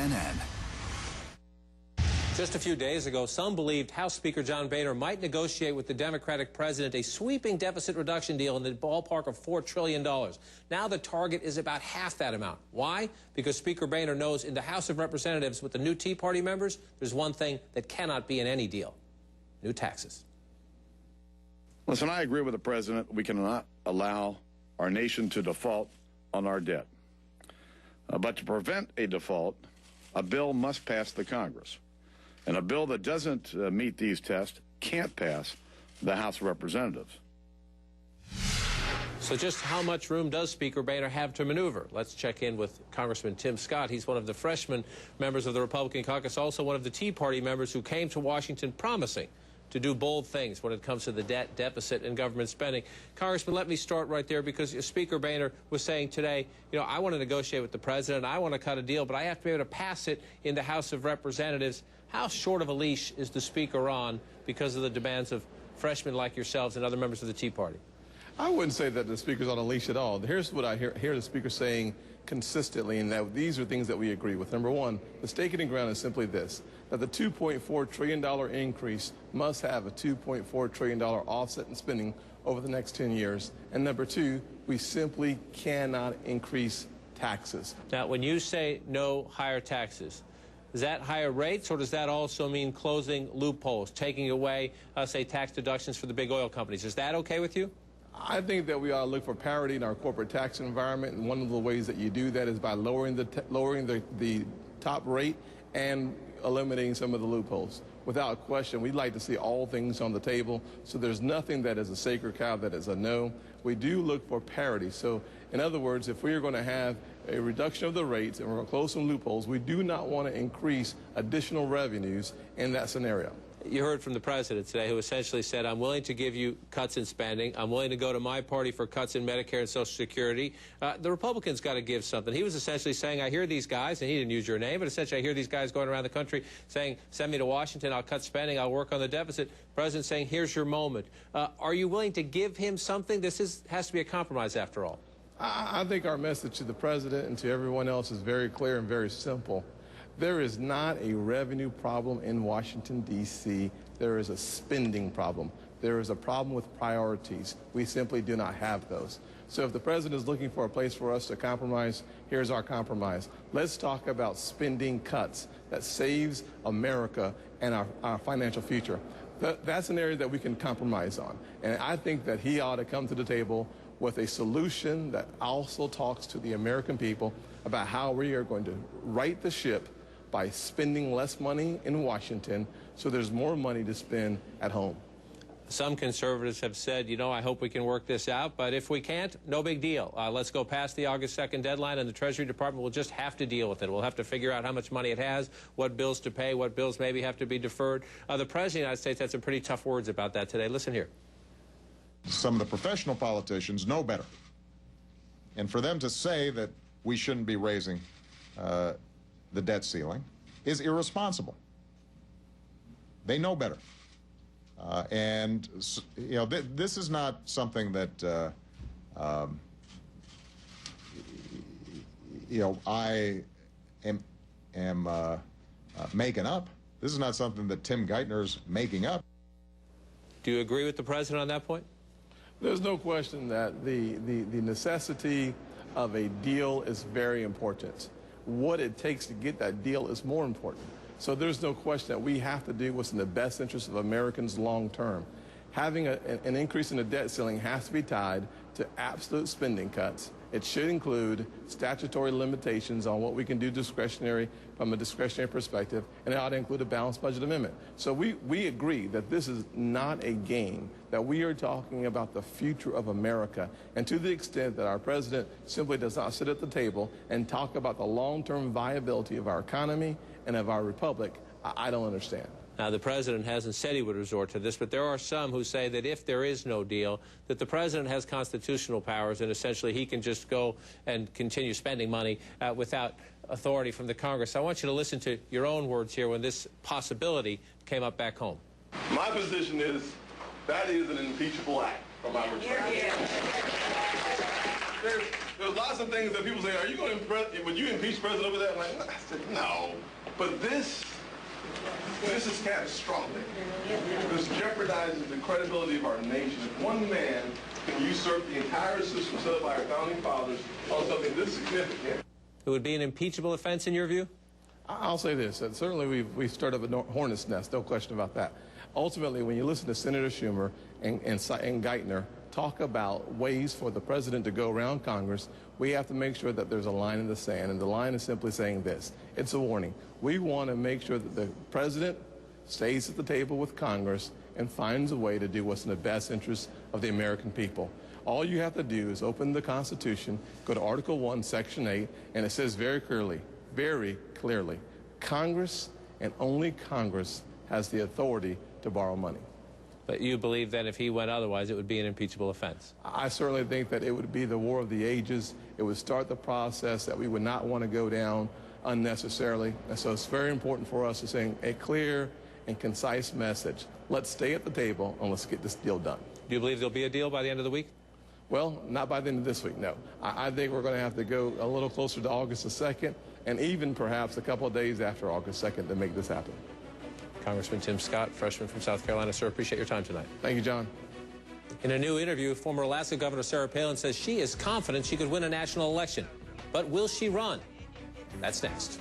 CNN. Just a few days ago, some believed House Speaker John Boehner might negotiate with the Democratic president a sweeping deficit reduction deal in the ballpark of $4 trillion. Now the target is about half that amount. Why? Because Speaker Boehner knows in the House of Representatives with the new Tea Party members, there's one thing that cannot be in any deal: new taxes. Listen, I agree with the president. We cannot allow our nation to default on our debt. But to prevent a default, a bill must pass the Congress. And a bill that doesn't meet these tests can't pass the House of Representatives. So just how much room does Speaker Boehner have to maneuver? Let's check in with Congressman Tim Scott. He's one of the freshman members of the Republican caucus, also one of the Tea Party members who came to Washington promising to do bold things when it comes to the debt, deficit, and government spending. Congressman, let me start right there, because Speaker Boehner was saying today, you know, I want to negotiate with the president, I want to cut a deal, but I have to be able to pass it in the House of Representatives. How short of a leash is the Speaker on because of the demands of freshmen like yourselves and other members of the Tea Party? I wouldn't say that the Speaker's on a leash at all. Here's what I hear the Speaker saying consistently, and that these are things that we agree with. Number one, the staking the ground is simply this, that the $2.4 trillion increase must have a $2.4 trillion offset in spending over the next 10 years. And number two, we simply cannot increase taxes. Now, when you say no higher taxes, is that higher rates, or does that also mean closing loopholes, taking away, say, tax deductions for the big oil companies? Is that okay with you? I think that we ought to look for parity in our corporate tax environment, and one of the ways that you do that is by lowering the top rate and eliminating some of the loopholes. Without question, we'd like to see all things on the table, so there's nothing that is a sacred cow that is a no. We do look for parity. So, in other words, if we are going to have a reduction of the rates and we're going to close some loopholes, we do not want to increase additional revenues in that scenario. You heard from the president today, who essentially said, I'm willing to give you cuts in spending. I'm willing to go to my party for cuts in Medicare and Social Security. The Republicans got to give something. He was essentially saying, I hear these guys, and he didn't use your name, but essentially I hear these guys going around the country saying, send me to Washington, I'll cut spending, I'll work on the deficit. The president saying, here's your moment. Are you willing to give him something? This has to be a compromise after all. I think our message to the president and to everyone else is very clear and very simple. There is not a revenue problem in Washington, D.C. There is a spending problem. There is a problem with priorities. We simply do not have those. So if the president is looking for a place for us to compromise, here's our compromise. Let's talk about spending cuts that saves America and our financial future. That's an area that we can compromise on. And I think that he ought to come to the table with a solution that also talks to the American people about how we are going to right the ship by spending less money in Washington so there's more money to spend at home. Some conservatives have said, you know, I hope we can work this out, but if we can't, no big deal. Let's go past the August 2nd deadline, and the Treasury Department will just have to deal with it. We'll have to figure out how much money it has, what bills to pay, what bills maybe have to be deferred. The President of the United States had some pretty tough words about that today. Listen here. Some of the professional politicians know better. And for them to say that we shouldn't be raising the debt ceiling is irresponsible. They know better. And, you know, this is not something that, you know, I am making up. This is not something that Tim Geithner's making up. Do you agree with the president on that point? There's no question that the necessity of a deal is very important. What it takes to get that deal is more important. So there's no question that we have to do what's in the best interest of Americans long term. Having an increase in the debt ceiling has to be tied to absolute spending cuts. It should include statutory limitations on what we can do discretionary from a discretionary perspective, and it ought to include a balanced budget amendment. So we agree that this is not a game, that we are talking about the future of America. And to the extent that our president simply does not sit at the table and talk about the long-term viability of our economy and of our republic, I don't understand. Now, the president hasn't said he would resort to this, but there are some who say that if there is no deal, that the president has constitutional powers and essentially he can just go and continue spending money without authority from the Congress. I want you to listen to your own words here when this possibility came up back home. My position is that is an impeachable act from my perspective. There's lots of things that people say, are you going to would you impeach President over that? I'm like, I said, no. But this is catastrophic. This jeopardizes the credibility of our nation. If one man can usurp the entire system set up by our founding fathers on something this significant. It would be an impeachable offense in your view? I'll say this, that certainly we've stirred up a hornet's nest, no question about that. Ultimately, when you listen to Senator Schumer and Geithner talk about ways for the president to go around Congress, we have to make sure that there's a line in the sand, and the line is simply saying this. It's a warning. We want to make sure that the president stays at the table with Congress and finds a way to do what's in the best interest of the American people. All you have to do is open the Constitution, go to Article 1, Section 8, and it says very clearly, Congress and only Congress has the authority to borrow money. But you believe that if he went otherwise, it would be an impeachable offense? I certainly think that it would be the war of the ages. It would start the process that we would not want to go down unnecessarily. And so it's very important for us to send a clear and concise message. Let's stay at the table and let's get this deal done. Do you believe there'll be a deal by the end of the week? Well, not by the end of this week, no. I think we're going to have to go a little closer to August the 2nd and even perhaps a couple of days after August 2nd to make this happen. Congressman Tim Scott, freshman from South Carolina. Sir, appreciate your time tonight. Thank you, John. In a new interview, former Alaska Governor Sarah Palin says she is confident she could win a national election. But will she run? That's next.